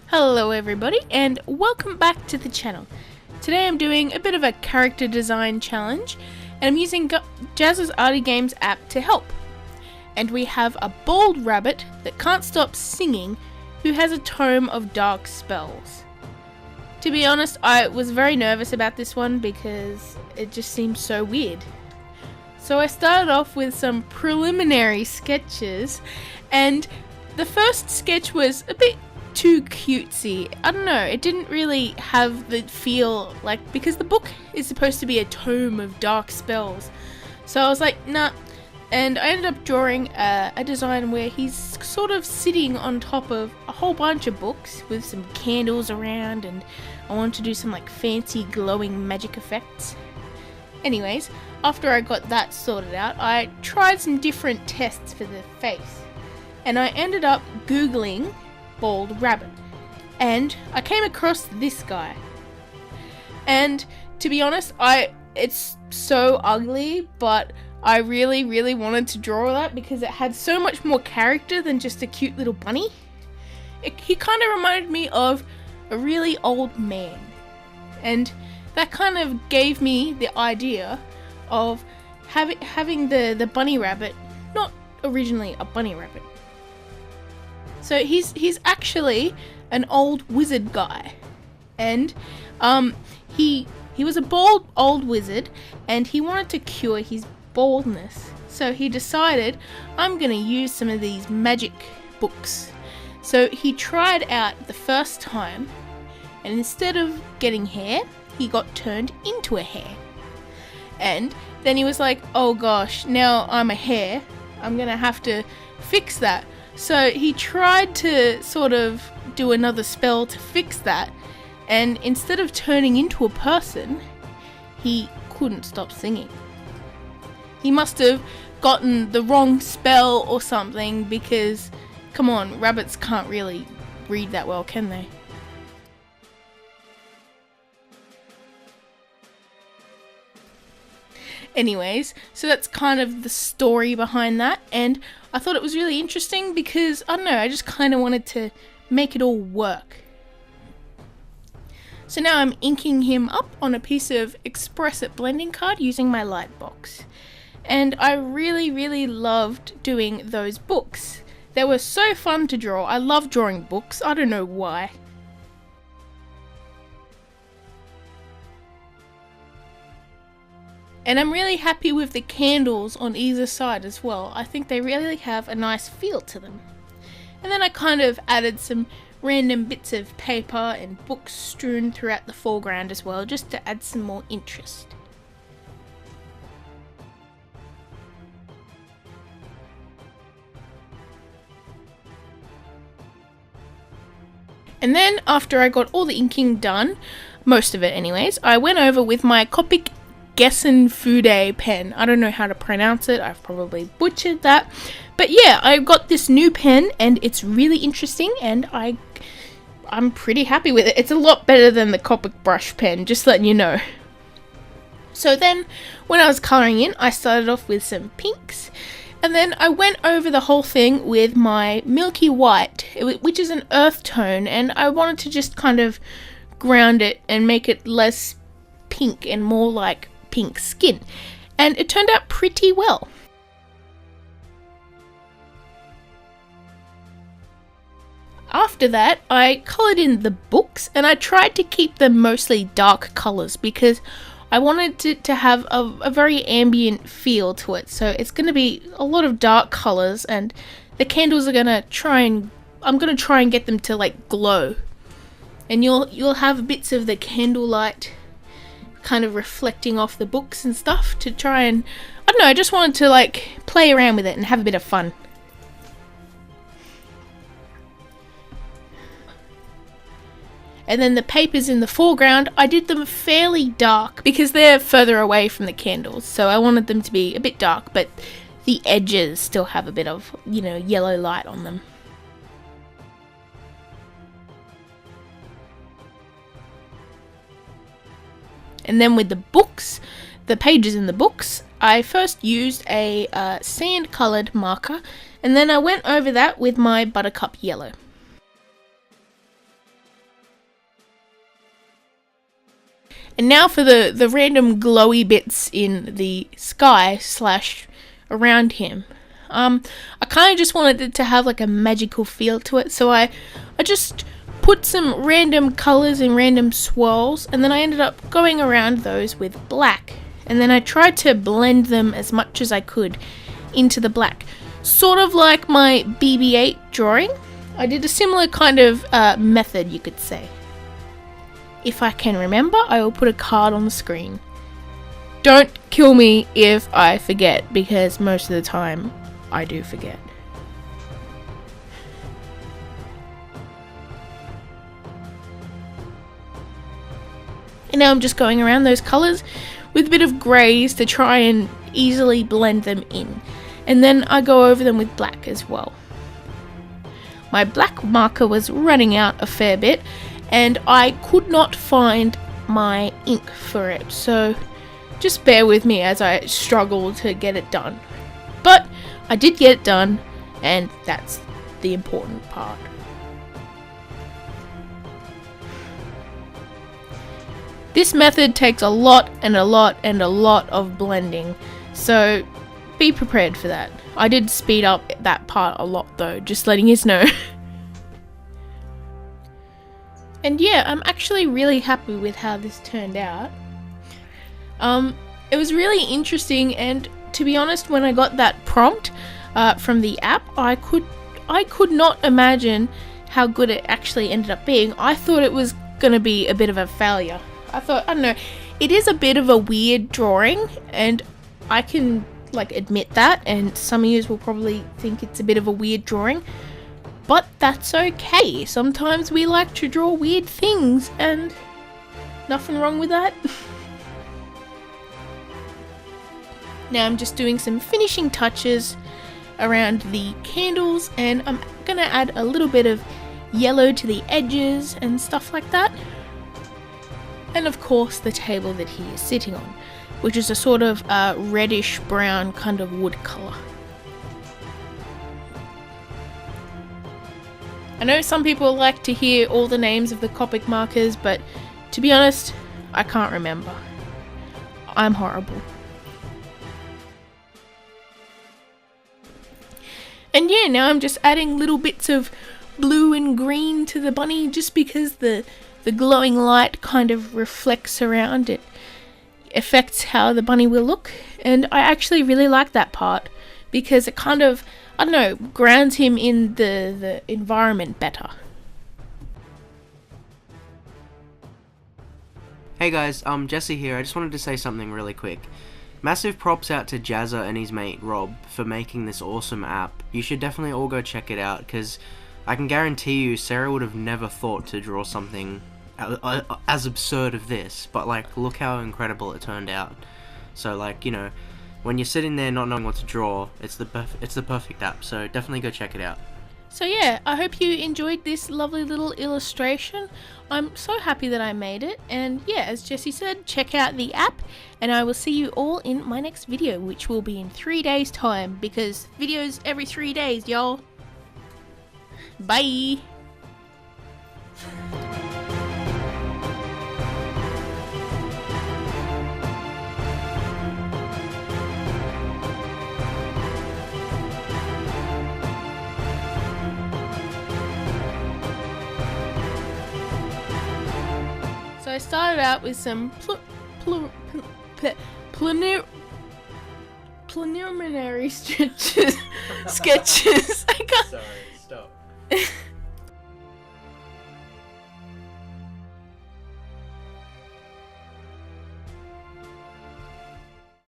Hello everybody and welcome back to the channel. Today I'm doing a bit of a character design challenge and I'm using Jazza's ARTY Games app to help. And we have a bald rabbit that can't stop singing who has a tome of dark spells. To be honest, I was very nervous about this one because it just seemed so weird. So I started off with some preliminary sketches and the first sketch was a bit too cutesy. I don't know, it didn't really have the feel like, because the book is supposed to be a tome of dark spells. So I was like, nah. And I ended up drawing a design where he's sort of sitting on top of a whole bunch of books with some candles around, and I wanted to do some like fancy glowing magic effects. Anyways, after I got that sorted out, I tried some different tests for the face. And I ended up Googling bald rabbit. And I came across this guy. And to be honest, it's so ugly, but I really wanted to draw that because it had so much more character than just a cute little bunny. He kind of reminded me of a really old man. And that kind of gave me the idea of having the bunny rabbit not originally a bunny rabbit. So he's actually an old wizard guy, and he was a bald old wizard, and he wanted to cure his baldness. So he decided, I'm gonna use some of these magic books. So he tried out the first time, and instead of getting hair, he got turned into a hare. And then he was like, oh gosh, now I'm a hare, I'm gonna have to fix that. So he tried to sort of do another spell to fix that, and instead of turning into a person, he couldn't stop singing. He must have gotten the wrong spell or something, because, come on, rabbits can't really read that well, can they? Anyways, so that's kind of the story behind that, and I thought it was really interesting because, I don't know, I just kind of wanted to make it all work. So now I'm inking him up on a piece of Express It blending card using my light box. And I really loved doing those books. They were so fun to draw. I love drawing books, I don't know why. And I'm really happy with the candles on either side as well. I think they really have a nice feel to them. And then I kind of added some random bits of paper and books strewn throughout the foreground as well, just to add some more interest. And then after I got all the inking done, most of it anyways, I went over with my Copic Gasenfude pen. I don't know how to pronounce it, I've probably butchered that. But yeah, I got this new pen and it's really interesting, and I'm pretty happy with it. It's a lot better than the Copic brush pen, just letting you know. So then, when I was colouring in, I started off with some pinks, and then I went over the whole thing with my Milky White, which is an earth tone, and I wanted to just kind of ground it and make it less pink and more like pink skin, and it turned out pretty well. After that, I coloured in the books, and I tried to keep them mostly dark colours because I wanted it to have a very ambient feel to it. So it's going to be a lot of dark colours, and the candles are going to I'm going to try and get them to like glow, and you'll have bits of the candlelight kind of reflecting off the books and stuff to try and, I don't know, I just wanted to like play around with it and have a bit of fun. And then the papers in the foreground, I did them fairly dark because they're further away from the candles, so I wanted them to be a bit dark, but the edges still have a bit of, you know, yellow light on them. And then with the books, the pages in the books, I first used a sand coloured marker, and then I went over that with my Buttercup Yellow. And now for the random glowy bits in the sky slash around him. I kind of just wanted it to have like a magical feel to it, so I just put some random colours and random swirls, and then I ended up going around those with black. And then I tried to blend them as much as I could into the black. Sort of like my BB-8 drawing. I did a similar kind of method, you could say. If I can remember, I will put a card on the screen. Don't kill me if I forget, because most of the time I do forget. And now I'm just going around those colours with a bit of greys to try and easily blend them in. And then I go over them with black as well. My black marker was running out a fair bit, and I could not find my ink for it, so just bear with me as I struggle to get it done. But I did get it done, and that's the important part. This method takes a lot and a lot and a lot of blending, so be prepared for that. I did speed up that part a lot though, just letting you know. And yeah, I'm actually really happy with how this turned out. It was really interesting, and to be honest, when I got that prompt from the app, I could not imagine how good it actually ended up being. I thought it was gonna be a bit of a failure. I don't know, it is a bit of a weird drawing, and I can like admit that, and some of you will probably think it's a bit of a weird drawing, but that's okay. Sometimes we like to draw weird things, and nothing wrong with that. Now I'm just doing some finishing touches around the candles, and I'm gonna add a little bit of yellow to the edges and stuff like that. And of course the table that he is sitting on, which is a sort of reddish brown kind of wood colour. I know some people like to hear all the names of the Copic markers, but to be honest, I can't remember. I'm horrible. And yeah, now I'm just adding little bits of blue and green to the bunny, just because the glowing light kind of reflects around it. Affects how the bunny will look, and I actually really like that part because it kind of, I don't know, grounds him in the environment better. Hey guys, Jesse here. I just wanted to say something really quick. Massive props out to Jazza and his mate Rob for making this awesome app. You should definitely all go check it out, because I can guarantee you Sarah would have never thought to draw something as absurd of this, but like, look how incredible it turned out. So like, you know, when you're sitting there not knowing what to draw, it's the perfect app, so definitely go check it out. So yeah, I hope you enjoyed this lovely little illustration. I'm so happy that I made it, and yeah, as Jesse said, check out the app, and I will see you all in my next video, which will be in 3 days time, because videos every 3 days, y'all. Bye! So I started out with some preliminary sketches. I can't. Sorry, stop.